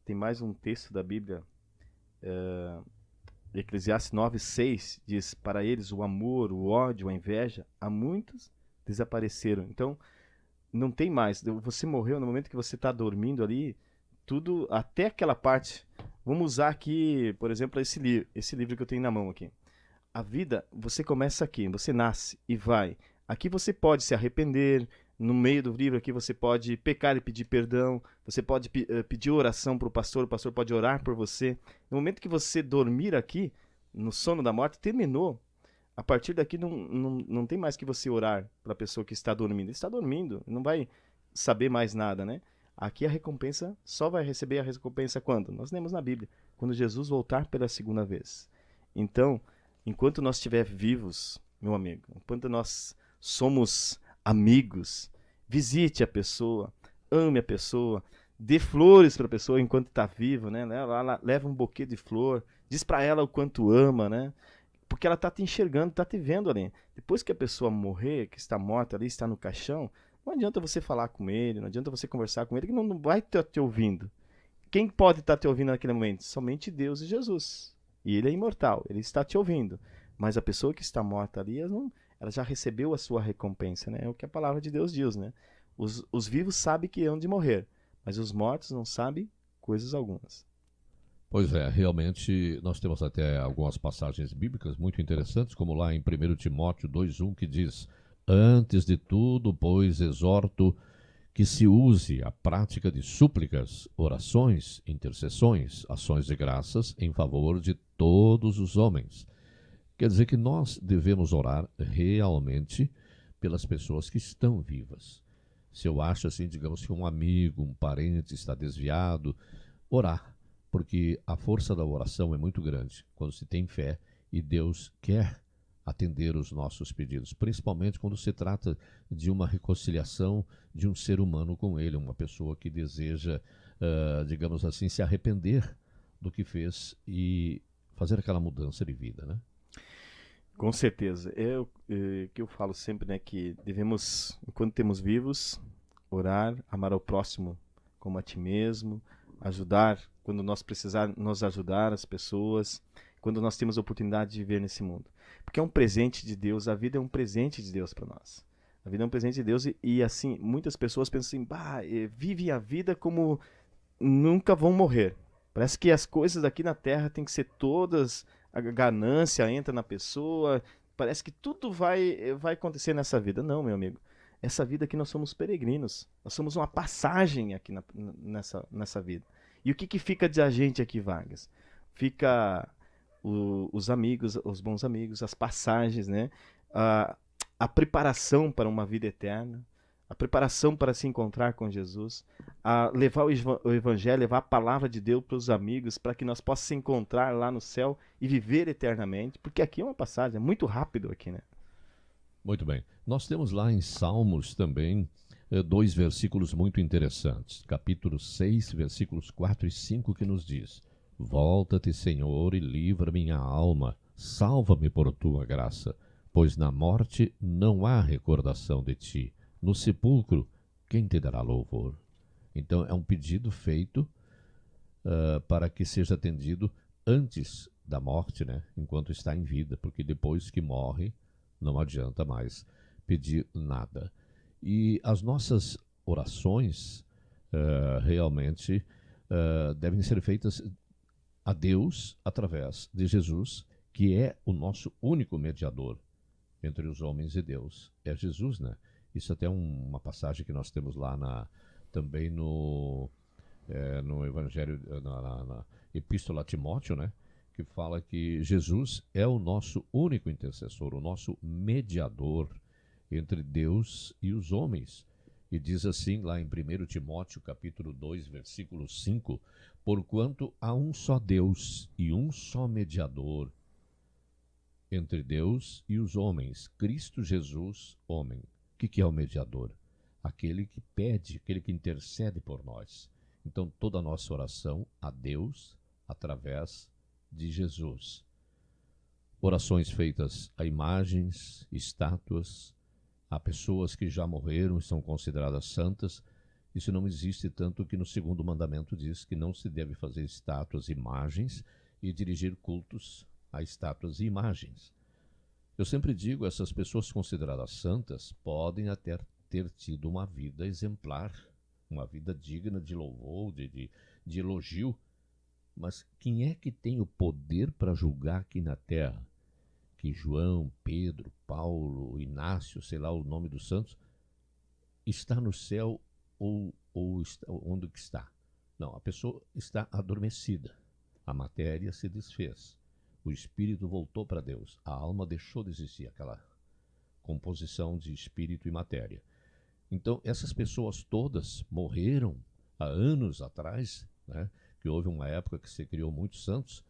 [SPEAKER 3] tem mais um texto da Bíblia, Eclesiastes 9, 6, diz, para eles o amor, o ódio, a inveja, há muitos desapareceram. Então, não tem mais. Você morreu no momento que você está dormindo ali, tudo, até aquela parte. Vamos usar aqui, por exemplo, esse livro que eu tenho na mão aqui. A vida, você começa aqui, você nasce e vai. Aqui você pode se arrepender, no meio do livro aqui você pode pecar e pedir perdão, você pode pedir oração para o pastor pode orar por você. No momento que você dormir aqui, no sono da morte, terminou. A partir daqui não tem mais que você orar para a pessoa que está dormindo. Ele está dormindo, não vai saber mais nada, né? Aqui a recompensa, só vai receber a recompensa quando? Nós lemos na Bíblia, quando Jesus voltar pela segunda vez. Então, enquanto nós estivermos vivos, meu amigo, enquanto nós somos amigos, visite a pessoa, ame a pessoa, dê flores para a pessoa enquanto está viva, né? Leva um buquê de flor, diz para ela o quanto ama, né? Porque ela está te enxergando, está te vendo ali. Depois que a pessoa morrer, que está morta ali, está no caixão, não adianta você falar com ele, não adianta você conversar com ele, que não vai estar te ouvindo. Quem pode estar te ouvindo naquele momento? Somente Deus e Jesus. E Ele é imortal, Ele está te ouvindo. Mas a pessoa que está morta ali, ela já recebeu a sua recompensa, né? É o que a palavra de Deus diz, né? Os vivos sabem que hão de morrer, mas os mortos não sabem coisas algumas.
[SPEAKER 2] Pois é, realmente nós temos até algumas passagens bíblicas muito interessantes, como lá em 1 Timóteo 2,1, que diz: antes de tudo, pois, exorto que se use a prática de súplicas, orações, intercessões, ações de graças em favor de todos os homens. Quer dizer que nós devemos orar realmente pelas pessoas que estão vivas. Se eu acho assim, digamos que um amigo, um parente está desviado, orar, porque a força da oração é muito grande quando se tem fé e Deus quer atender os nossos pedidos, principalmente quando se trata de uma reconciliação de um ser humano com ele, uma pessoa que deseja, digamos assim, se arrepender do que fez e fazer aquela mudança de vida, né?
[SPEAKER 3] Com certeza. Que eu falo sempre, né, que devemos, enquanto temos vivos, orar, amar ao próximo como a ti mesmo, ajudar quando nós precisar, nos ajudar as pessoas, quando nós temos a oportunidade de viver nesse mundo. Porque é um presente de Deus, a vida é um presente de Deus para nós. A vida é um presente de Deus e assim, muitas pessoas pensam assim, vive a vida como nunca vão morrer. Parece que as coisas aqui na Terra têm que ser todas, a ganância entra na pessoa, parece que tudo vai acontecer nessa vida. Não, meu amigo. Essa vida aqui nós somos peregrinos. Nós somos uma passagem aqui nessa vida. E o que fica de a gente aqui, Vargas? Fica os amigos, os bons amigos, as passagens, né? A preparação para uma vida eterna, a preparação para se encontrar com Jesus, a levar o evangelho, levar a palavra de Deus para os amigos, para que nós possamos se encontrar lá no céu e viver eternamente, porque aqui é uma passagem, é muito rápido aqui, né?
[SPEAKER 2] Muito bem. Nós temos lá em Salmos também 2 versículos muito interessantes. Capítulo 6, versículos 4 e 5, que nos diz: Volta-te, Senhor, e livra minha alma, salva-me por tua graça, pois na morte não há recordação de ti. No sepulcro, quem te dará louvor? Então, é um pedido feito para que seja atendido antes da morte, né? Enquanto está em vida, porque depois que morre, não adianta mais pedir nada. E as nossas orações realmente devem ser feitas a Deus através de Jesus, que é o nosso único mediador entre os homens e Deus. É Jesus, né? Isso até é uma passagem que nós temos lá também no Evangelho, na Epístola a Timóteo, né? Que fala que Jesus é o nosso único intercessor, o nosso mediador entre Deus e os homens. E diz assim lá em 1 Timóteo, capítulo 2, versículo 5, porquanto há um só Deus e um só mediador entre Deus e os homens, Cristo Jesus, homem. O que é o mediador? Aquele que pede, aquele que intercede por nós. Então, toda a nossa oração a Deus, através de Jesus. Orações feitas a imagens, estátuas, a pessoas que já morreram e são consideradas santas. Isso não existe, tanto que no 2º mandamento diz que não se deve fazer estátuas, imagens e dirigir cultos a estátuas e imagens. Eu sempre digo, essas pessoas consideradas santas podem até ter tido uma vida exemplar, uma vida digna de louvor, de elogio, mas quem é que tem o poder para julgar aqui na terra que João, Pedro, Paulo, Inácio, sei lá o nome dos santos, está no céu ou está, onde que está? Não, a pessoa está adormecida, a matéria se desfez. O espírito voltou para Deus. A alma deixou de existir, aquela composição de espírito e matéria. Então, essas pessoas todas morreram há anos atrás, né? Que houve uma época que se criou muitos santos.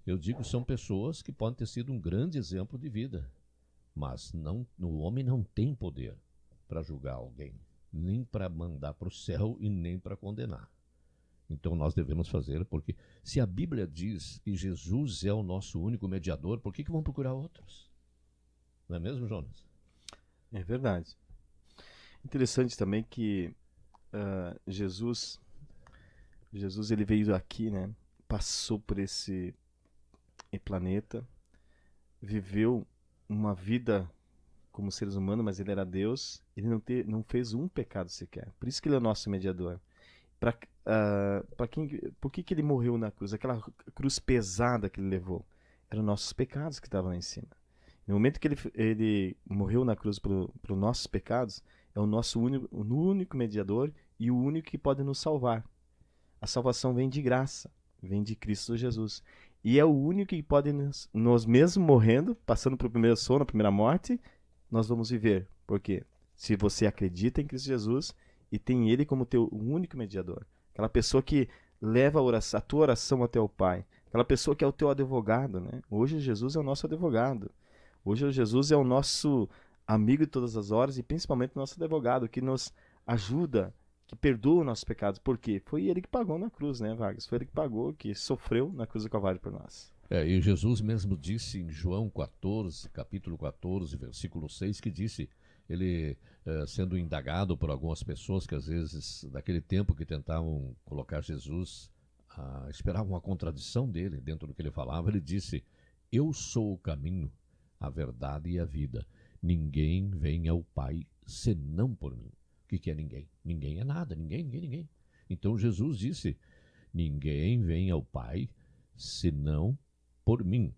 [SPEAKER 2] Eu digo, são pessoas que podem ter sido um grande exemplo de vida. Mas o homem não tem poder para julgar alguém, nem para mandar para o céu e nem para condenar. Então nós devemos fazer, porque se a Bíblia diz que Jesus é o nosso único mediador, por que vão procurar outros? Não é mesmo, Jonas?
[SPEAKER 3] É verdade. Interessante também que Jesus ele veio aqui, né? Passou por esse planeta, viveu uma vida como seres humanos, mas ele era Deus. Ele não fez um pecado sequer. Por isso que ele é o nosso mediador. Por que ele morreu na cruz? Aquela cruz pesada que ele levou eram nossos pecados que estavam lá em cima. No momento que ele morreu na cruz pelos nossos pecados, é o nosso único mediador e o único que pode nos salvar. A salvação vem de graça, vem de Cristo Jesus. E é o único que pode nós mesmo morrendo, passando pelo primeiro sono, a primeira morte, nós vamos viver. Por quê? Se você acredita em Cristo Jesus e tem Ele como teu único mediador. Aquela pessoa que leva a tua oração até o Pai. Aquela pessoa que é o teu advogado, né? Hoje Jesus é o nosso advogado. Hoje Jesus é o nosso amigo de todas as horas e principalmente o nosso advogado, que nos ajuda, que perdoa os nossos pecados. Por quê? Foi Ele que pagou na cruz, né, Vargas? Foi Ele que pagou, que sofreu na cruz do Calvário por nós.
[SPEAKER 2] E Jesus mesmo disse em João 14, capítulo 14, versículo 6, que disse, ele sendo indagado por algumas pessoas que às vezes, daquele tempo que tentavam colocar Jesus, esperavam uma contradição dele dentro do que ele falava, ele disse, eu sou o caminho, a verdade e a vida. Ninguém vem ao Pai senão por mim. O que é ninguém? Ninguém é nada, ninguém. Então Jesus disse, ninguém vem ao Pai senão por mim.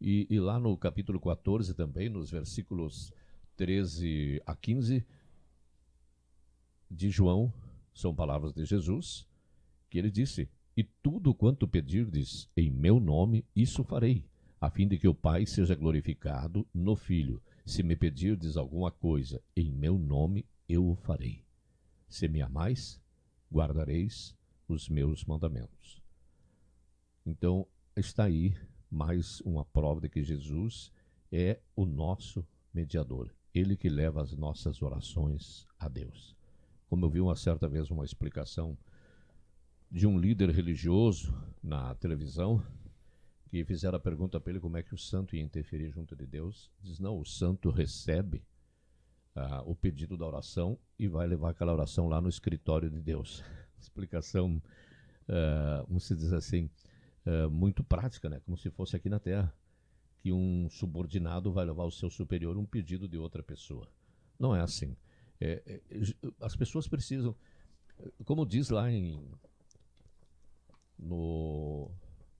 [SPEAKER 2] E lá no capítulo 14 também, nos versículos 13 a 15 de João, são palavras de Jesus, que ele disse, e tudo quanto pedirdes em meu nome, isso farei, a fim de que o Pai seja glorificado no Filho. Se me pedirdes alguma coisa em meu nome, eu o farei. Se me amais, guardareis os meus mandamentos. Então, está aí mais uma prova de que Jesus é o nosso mediador. Ele que leva as nossas orações a Deus. Como eu vi uma certa vez uma explicação de um líder religioso na televisão, que fizeram a pergunta para ele como é que o santo ia interferir junto de Deus. Diz, não, o santo recebe o pedido da oração e vai levar aquela oração lá no escritório de Deus. Explicação, vamos dizer assim, muito prática, né? Como se fosse aqui na Terra, que um subordinado vai levar ao seu superior um pedido de outra pessoa. Não é assim. As pessoas precisam, como diz lá no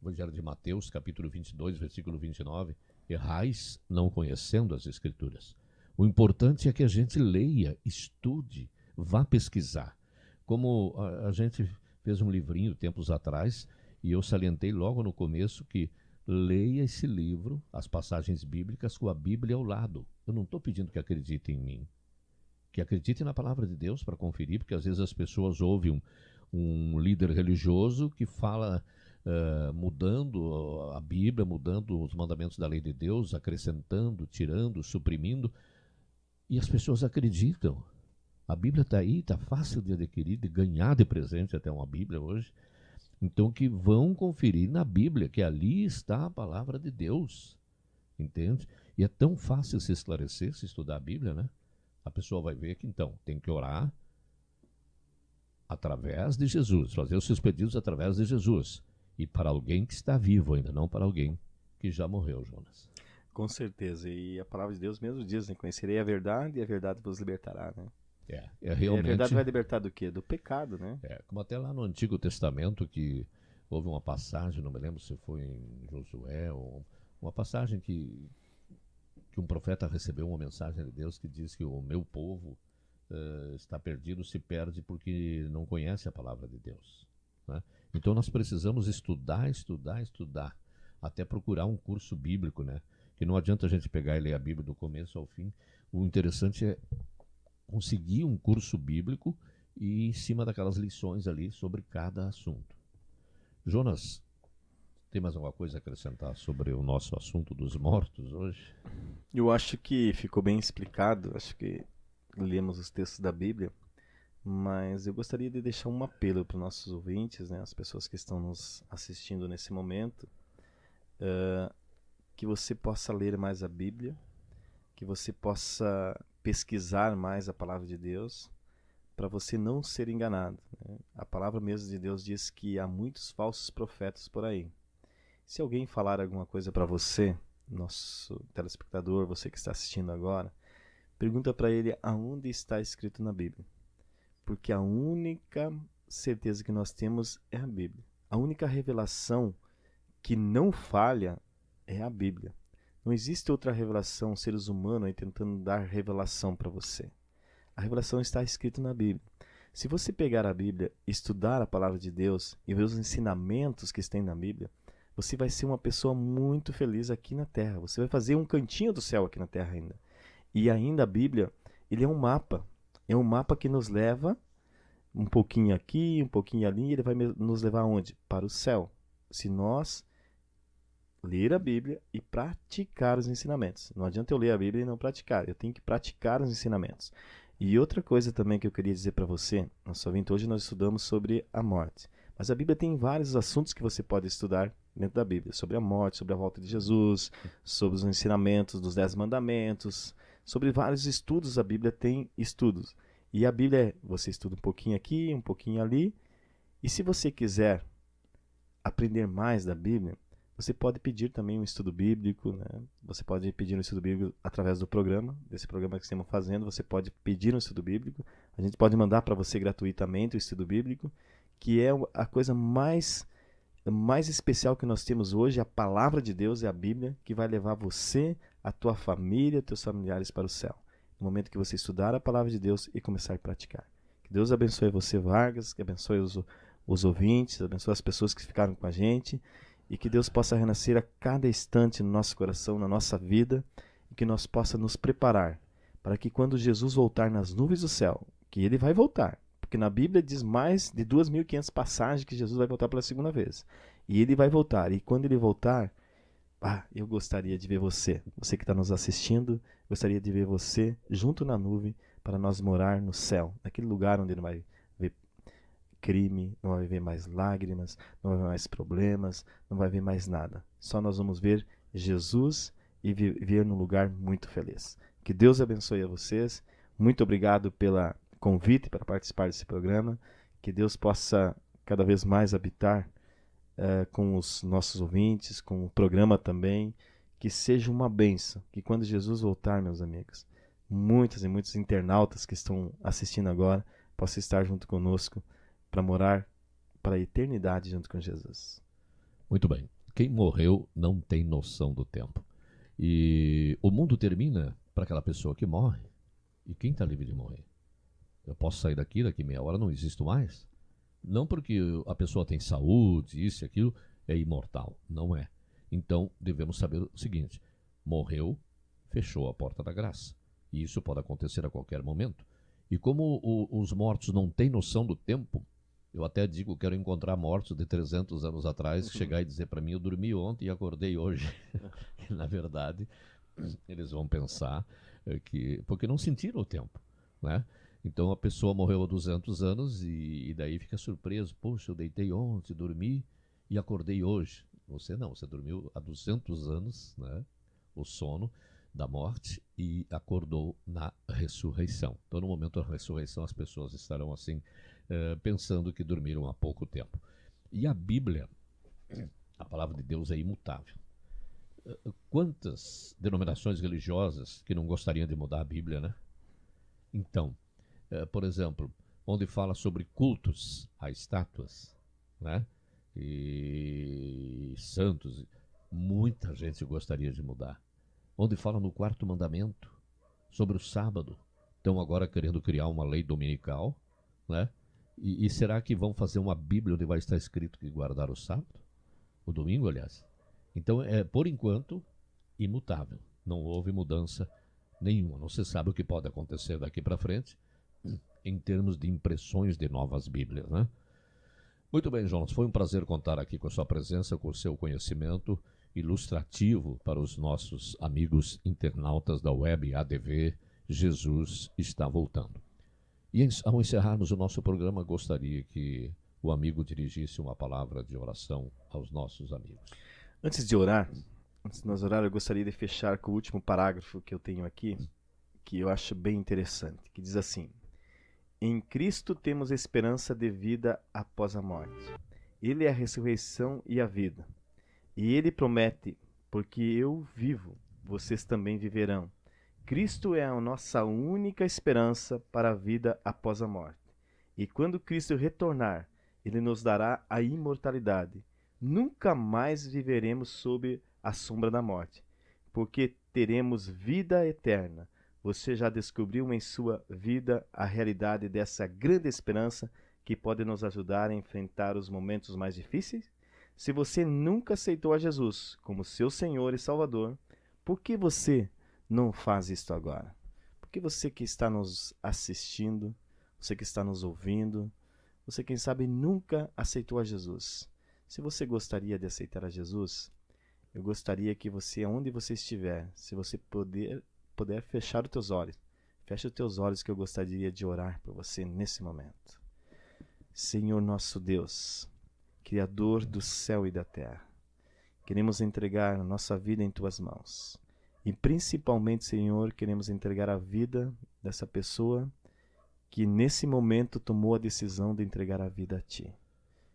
[SPEAKER 2] Evangelho de Mateus, capítulo 22, versículo 29, errais não conhecendo as Escrituras. O importante é que a gente leia, estude, vá pesquisar. Como a gente fez um livrinho tempos atrás, e eu salientei logo no começo que leia esse livro, as passagens bíblicas, com a Bíblia ao lado. Eu não estou pedindo que acredite em mim, que acredite na palavra de Deus para conferir, porque às vezes as pessoas ouvem um líder religioso que fala mudando a Bíblia, mudando os mandamentos da lei de Deus, acrescentando, tirando, suprimindo, e as pessoas acreditam. A Bíblia está aí, está fácil de adquirir, de ganhar de presente até uma Bíblia hoje. Então que vão conferir na Bíblia, que ali está a palavra de Deus, entende? E é tão fácil se esclarecer, se estudar a Bíblia, né? A pessoa vai ver que então tem que orar através de Jesus, fazer os seus pedidos através de Jesus. E para alguém que está vivo ainda, não para alguém que já morreu, Jonas.
[SPEAKER 3] Com certeza, e a palavra de Deus mesmo diz, né? Conhecerei a verdade e a verdade vos libertará, né?
[SPEAKER 2] Realmente.
[SPEAKER 3] E a verdade vai libertar do quê? Do pecado, né?
[SPEAKER 2] Como até lá no Antigo Testamento, que houve uma passagem, não me lembro se foi em Josué, ou uma passagem que um profeta recebeu uma mensagem de Deus que diz que o meu povo está perdido, se perde porque não conhece a palavra de Deus, né? Então nós precisamos estudar, até procurar um curso bíblico, né? Que não adianta a gente pegar e ler a Bíblia do começo ao fim. O interessante é conseguir um curso bíblico e em cima daquelas lições ali sobre cada assunto. Jonas, tem mais alguma coisa a acrescentar sobre o nosso assunto dos mortos hoje?
[SPEAKER 3] Eu acho que ficou bem explicado, acho que lemos os textos da Bíblia, mas eu gostaria de deixar um apelo para os nossos ouvintes, né, as pessoas que estão nos assistindo nesse momento, que você possa ler mais a Bíblia, que você possa pesquisar mais a palavra de Deus, para você não ser enganado, né? A palavra mesmo de Deus diz que há muitos falsos profetas por aí. Se alguém falar alguma coisa para você, nosso telespectador, você que está assistindo agora, pergunta para ele aonde está escrito na Bíblia. Porque a única certeza que nós temos é a Bíblia. A única revelação que não falha é a Bíblia. Não existe outra revelação, seres humanos aí tentando dar revelação para você. A revelação está escrita na Bíblia. Se você pegar a Bíblia, estudar a palavra de Deus e ver os ensinamentos que estão na Bíblia, você vai ser uma pessoa muito feliz aqui na Terra. Você vai fazer um cantinho do céu aqui na Terra ainda. E ainda a Bíblia, ele é um mapa. É um mapa que nos leva um pouquinho aqui, um pouquinho ali, e ele vai nos levar aonde? Para o céu. Se nós ler a Bíblia e praticar os ensinamentos. Não adianta eu ler a Bíblia e não praticar. Eu tenho que praticar os ensinamentos. E outra coisa também que eu queria dizer para você, nosso ouvinte, hoje nós estudamos sobre a morte. Mas a Bíblia tem vários assuntos que você pode estudar dentro da Bíblia, sobre a morte, sobre a volta de Jesus, sobre os ensinamentos dos 10 mandamentos, sobre vários estudos. A Bíblia tem estudos. E a Bíblia, você estuda um pouquinho aqui, um pouquinho ali. E se você quiser aprender mais da Bíblia, você pode pedir também um estudo bíblico, né? Você pode pedir um estudo bíblico através do programa, desse programa que estamos fazendo. Você pode pedir um estudo bíblico. A gente pode mandar para você gratuitamente o estudo bíblico, que é a coisa mais especial que nós temos hoje. A palavra de Deus é a Bíblia, que vai levar você, a tua família, teus familiares para o céu. No momento que você estudar a palavra de Deus e começar a praticar. Que Deus abençoe você, Vargas, que abençoe os ouvintes, abençoe as pessoas que ficaram com a gente, e que Deus possa renascer a cada instante no nosso coração, na nossa vida, e que nós possa nos preparar para que quando Jesus voltar nas nuvens do céu, que ele vai voltar, porque na Bíblia diz mais de 2.500 passagens que Jesus vai voltar pela segunda vez, e ele vai voltar, e quando ele voltar, eu gostaria de ver você que está nos assistindo, gostaria de ver você junto na nuvem, para nós morar no céu, naquele lugar onde não vai ver crime, não vai ver mais lágrimas, não vai ver mais problemas, não vai ver mais nada. Só nós vamos ver Jesus e viver num lugar muito feliz. Que Deus abençoe a vocês. Muito obrigado pelo convite para participar desse programa. Que Deus possa cada vez mais habitar com os nossos ouvintes, com o programa também. Que seja uma bênção. Que quando Jesus voltar, meus amigos, muitos e muitos internautas que estão assistindo agora possam estar junto conosco para morar para a eternidade junto com Jesus.
[SPEAKER 2] Muito bem. Quem morreu não tem noção do tempo. E o mundo termina para aquela pessoa que morre. E quem está livre de morrer? Eu posso sair daqui meia hora não existo mais? Não porque a pessoa tem saúde, isso e aquilo, é imortal. Não é. Então, devemos saber o seguinte: morreu, fechou a porta da graça. E isso pode acontecer a qualquer momento. E como os mortos não têm noção do tempo, eu até digo, quero encontrar mortos de 300 anos atrás, chegar e dizer para mim, eu dormi ontem e acordei hoje. Na verdade, eles vão pensar porque não sentiram o tempo, né? Então a pessoa morreu há 200 anos e daí fica surpreso. Poxa, eu deitei ontem, dormi e acordei hoje. Você não, você dormiu há 200 anos, né? O sono da morte, e acordou na ressurreição. Então, no momento da ressurreição, as pessoas estarão assim, pensando que dormiram há pouco tempo. E a Bíblia, a palavra de Deus, é imutável. Quantas denominações religiosas que não gostariam de mudar a Bíblia, né? Então, por exemplo, onde fala sobre cultos a estátuas, né? E santos, muita gente gostaria de mudar. Onde fala no 4º mandamento sobre o sábado, estão agora querendo criar uma lei dominical, né? E será que vão fazer uma Bíblia onde vai estar escrito que guardar o sábado? O domingo, aliás. Então, por enquanto, imutável. Não houve mudança nenhuma. Não se sabe o que pode acontecer daqui para frente em termos de impressões de novas Bíblias, né? Muito bem, Jonas. Foi um prazer contar aqui com a sua presença, com o seu conhecimento ilustrativo para os nossos amigos internautas da web ADV. Jesus está voltando. E ao encerrarmos o nosso programa, gostaria que o amigo dirigisse uma palavra de oração aos nossos amigos.
[SPEAKER 3] Antes de nós orar, eu gostaria de fechar com o último parágrafo que eu tenho aqui, que eu acho bem interessante, que diz assim: em Cristo temos esperança de vida após a morte. Ele é a ressurreição e a vida. E ele promete, porque eu vivo, vocês também viverão. Cristo é a nossa única esperança para a vida após a morte. E quando Cristo retornar, ele nos dará a imortalidade. Nunca mais viveremos sob a sombra da morte, porque teremos vida eterna. Você já descobriu em sua vida a realidade dessa grande esperança que pode nos ajudar a enfrentar os momentos mais difíceis? Se você nunca aceitou a Jesus como seu Senhor e Salvador, por que você não faz isto agora? Porque você que está nos assistindo, você que está nos ouvindo, você quem sabe nunca aceitou a Jesus. Se você gostaria de aceitar a Jesus, eu gostaria que você, onde você estiver, se você puder fechar os teus olhos, feche os teus olhos, que eu gostaria de orar por você nesse momento. Senhor nosso Deus, Criador do céu e da terra, queremos entregar a nossa vida em Tuas mãos. E principalmente, Senhor, queremos entregar a vida dessa pessoa que nesse momento tomou a decisão de entregar a vida a Ti.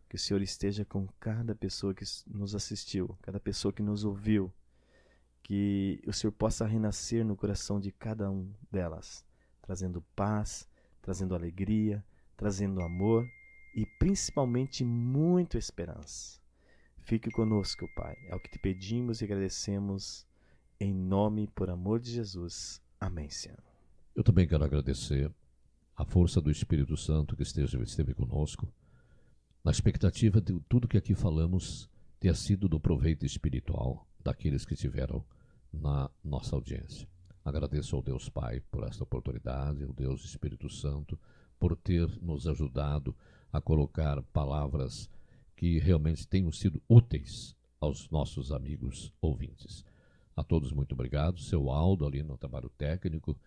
[SPEAKER 3] Que o Senhor esteja com cada pessoa que nos assistiu, cada pessoa que nos ouviu, que o Senhor possa renascer no coração de cada um delas, trazendo paz, trazendo alegria, trazendo amor e principalmente muita esperança. Fique conosco, Pai. É o que te pedimos e agradecemos em nome e por amor de Jesus. Amém, Senhor.
[SPEAKER 2] Eu também quero agradecer a força do Espírito Santo que esteve conosco, na expectativa de tudo que aqui falamos ter sido do proveito espiritual daqueles que estiveram na nossa audiência. Agradeço ao Deus Pai por esta oportunidade, ao Deus Espírito Santo por ter nos ajudado a colocar palavras que realmente tenham sido úteis aos nossos amigos ouvintes. A todos muito obrigado. Seu Aldo ali no trabalho técnico,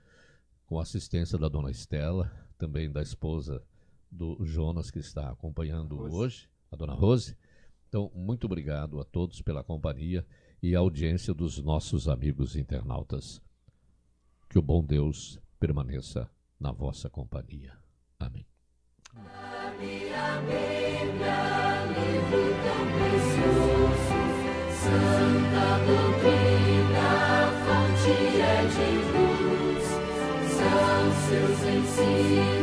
[SPEAKER 2] com a assistência da dona Estela, também da esposa do Jonas que está acompanhando hoje, a dona Rose. Então, muito obrigado a todos pela companhia e a audiência dos nossos amigos internautas. Que o bom Deus permaneça na vossa companhia. Amém.
[SPEAKER 1] Minha Bíblia, livro tão precioso, santa doutrina, fonte é de luz, são seus ensinos.